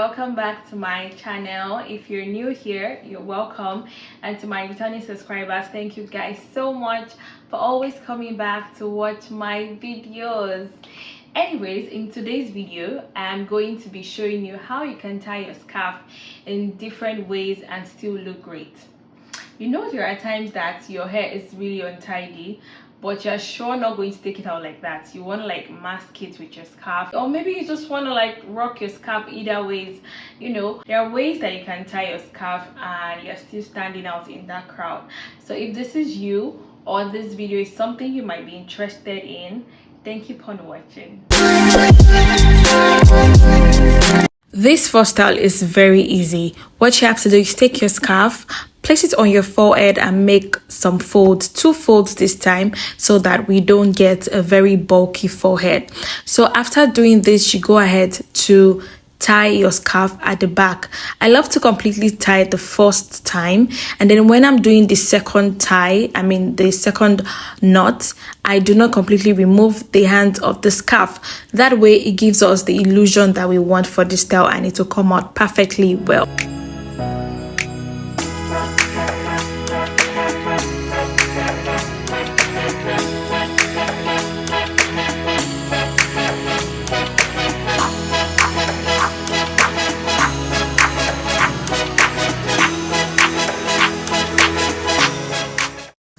welcome back to my channel. If you're new here, you're welcome, and to my returning subscribers, thank you guys so much for always coming back to watch my videos. Anyways, in today's video I'm going to be showing you how you can tie your scarf in different ways and still look great. You know, there are times that your hair is really untidy, but you're sure not going to take it out like that. You want to like mask it with your scarf, or maybe you just want to like rock your scarf. Either ways, you know, there are ways that you can tie your scarf and you're still standing out in that crowd. So if this is you, or this video is something you might be interested in, then keep on watching. This first style is very easy. What you have to do is take your scarf, place it on your forehead and make some folds, 2 folds this time, so that we don't get a very bulky forehead. So after doing this, you go ahead to tie your scarf at the back. I love to completely tie it the first time, and then when I'm doing the second tie, the second knot, I do not completely remove the hand of the scarf. That way it gives us the illusion that we want for this style, and it will come out perfectly well.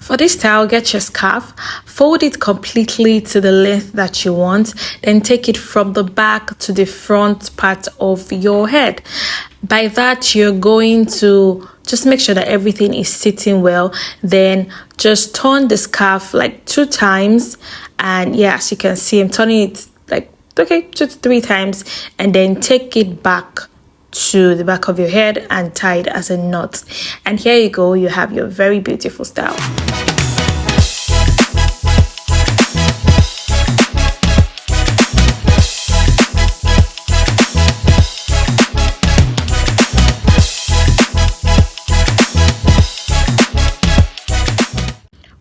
For this style, get your scarf, fold it completely to the length that you want, then take it from the back to the front part of your head. By that, you're going to just make sure that everything is sitting well. Then just turn the scarf like 2 times, and yeah, as you can see, I'm turning it like 2 to 3 times, and then take it back to the back of your head and tie it as a knot. And here you go, you have your very beautiful style.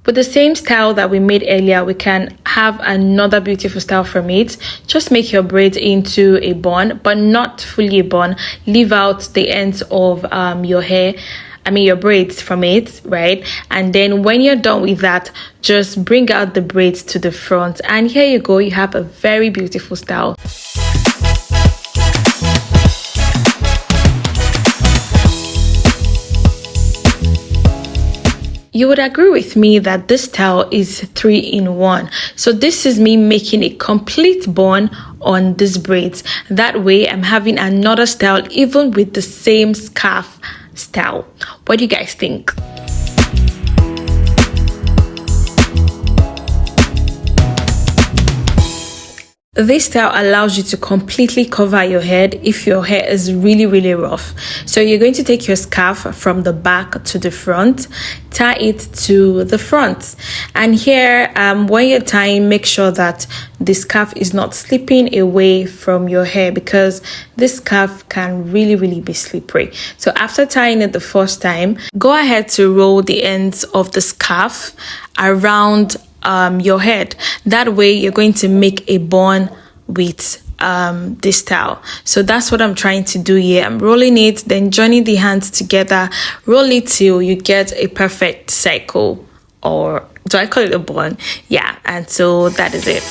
With the same style that we made earlier, we can have another beautiful style from it. Just make your braids into a bun, but not fully a bun. Leave out the ends of your hair, your braids from it, right? And then when you're done with that, just bring out the braids to the front, and here you go, you have a very beautiful style. You would agree with me that this style is 3 in 1. So this is me making a complete bun on these braids. That way I'm having another style even with the same scarf style. What do you guys think? This style allows you to completely cover your head if your hair is really rough. So you're going to take your scarf from the back to the front, tie it to the front, and here when you're tying, make sure that the scarf is not slipping away from your hair, because this scarf can really be slippery. So after tying it the first time, go ahead to roll the ends of the scarf around your head. That way you're going to make a bun with this style. So that's what I'm trying to do here. I'm rolling it, then joining the hands together, roll it till you get a perfect circle, or do I call it a bun? Yeah, and so that is it.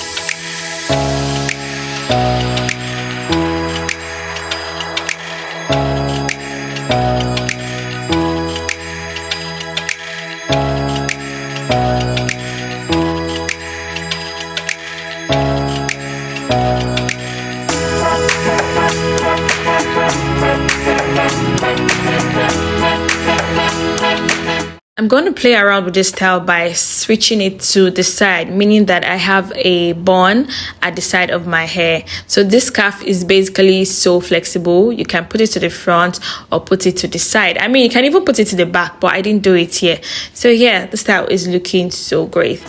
I'm going to play around with this style by switching it to the side, meaning that I have a bun at the side of my hair. So this scarf is basically so flexible. You can put it to the front or put it to the side. You can even put it to the back, but I didn't do it here. So yeah, the style is looking so great.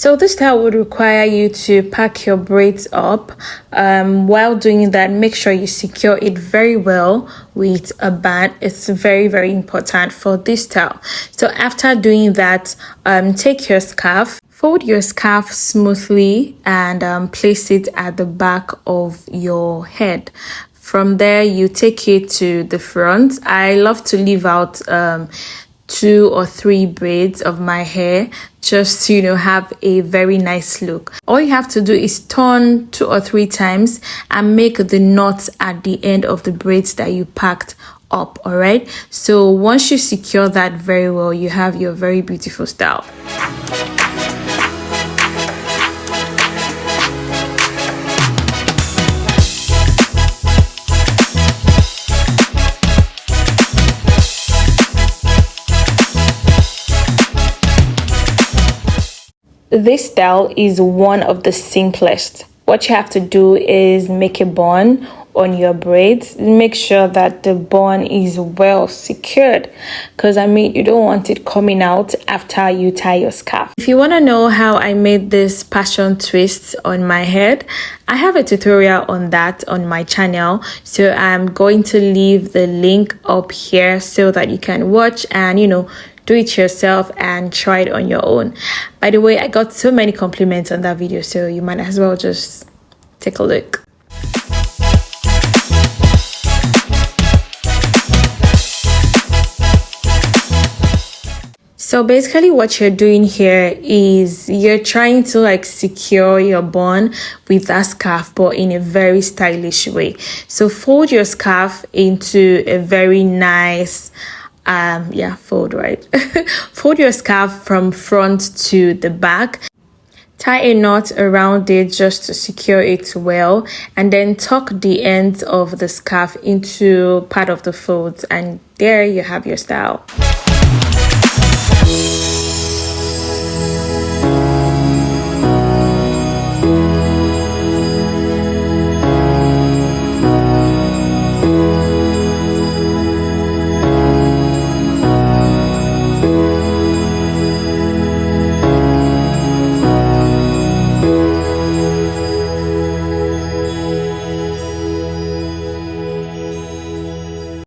So this style would require you to pack your braids up. While doing that, make sure you secure it very well with a band. It's very important for this style. So after doing that, take your scarf, Fold your scarf smoothly and place it at the back of your head. From there, you take it to the front. I love to leave out 2 or 3 braids of my hair just to have a very nice look. All you have to do is turn 2 or 3 times and make the knots at the end of the braids that you packed up. All right, so once you secure that very well, you have your very beautiful style. This style is one of the simplest. What you have to do is make a bun on your braids. Make sure that the bun is well secured, because you don't want it coming out after you tie your scarf. If you want to know how I made this passion twist on my head, I have a tutorial on that on my channel, so I'm going to leave the link up here so that you can watch and do it yourself and try it on your own. By the way, I got so many compliments on that video, so you might as well just take a look. So basically what you're doing here is you're trying to secure your bun with that scarf, but in a very stylish way. So fold your scarf into a very nice fold, right? Fold your scarf from front to the back. Tie a knot around it just to secure it well, and then tuck the ends of the scarf into part of the folds, and there you have your style.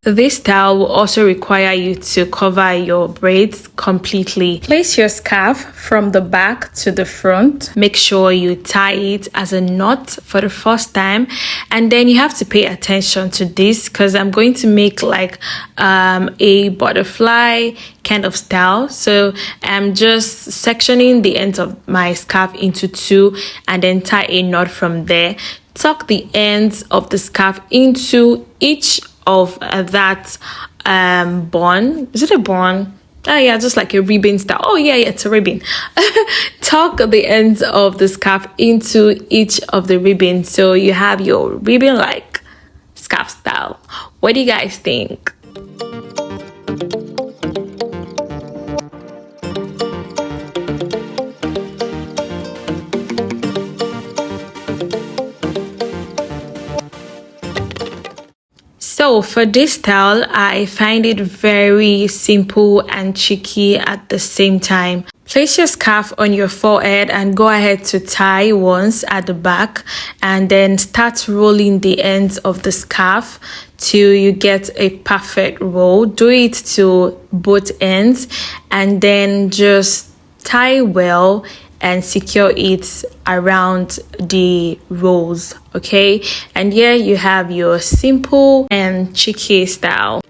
This style will also require you to cover your braids completely. Place your scarf from the back to the front. Make sure you tie it as a knot for the first time, and then you have to pay attention to this because I'm going to make a butterfly kind of style. So I'm just sectioning the ends of my scarf into 2 and then tie a knot from there. Tuck the ends of the scarf into each of that bun. Is it a bun? Oh yeah, just like a ribbon style. Oh yeah, it's a ribbon. Tuck the ends of the scarf into each of the ribbons, so you have your ribbon like scarf style. What do you guys think? So for this style, I find it very simple and cheeky at the same time. Place your scarf on your forehead and go ahead to tie once at the back, and then start rolling the ends of the scarf till you get a perfect roll. Do it to both ends and then just tie well and secure it around the rolls. Okay, and here you have your simple and cheeky style.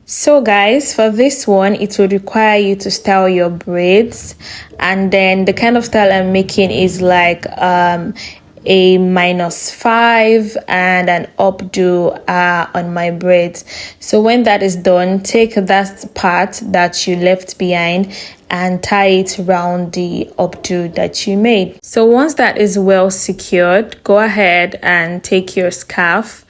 So guys, for this one, it would require you to style your braids, and then the kind of style I'm making is like a -5 and an updo on my braids. So when that is done, take that part that you left behind and tie it around the updo that you made. So once that is well secured, go ahead and take your scarf.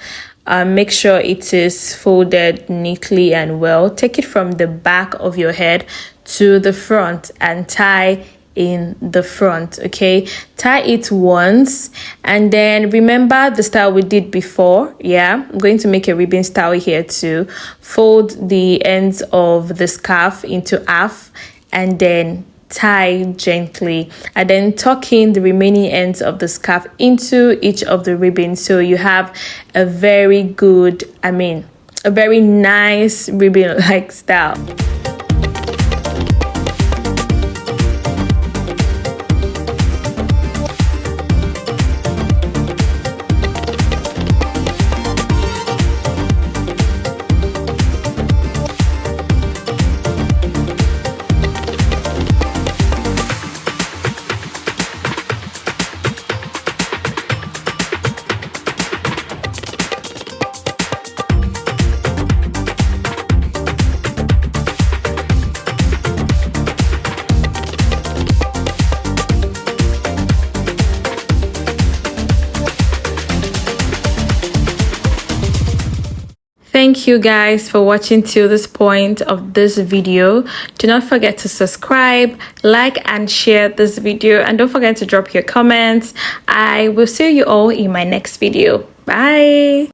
Make sure it is folded neatly and well. Take it from the back of your head to the front and tie in the front. Okay, tie it once, and then remember the style we did before. Yeah, I'm going to make a ribbon style here too. Fold the ends of the scarf into half and then tie gently, and then tuck in the remaining ends of the scarf into each of the ribbons, so you have a very good, a very nice ribbon like style. Thank you guys for watching till this point of this video. Do not forget to subscribe, like and share this video, and don't forget to drop your comments. I will see you all in my next video. Bye.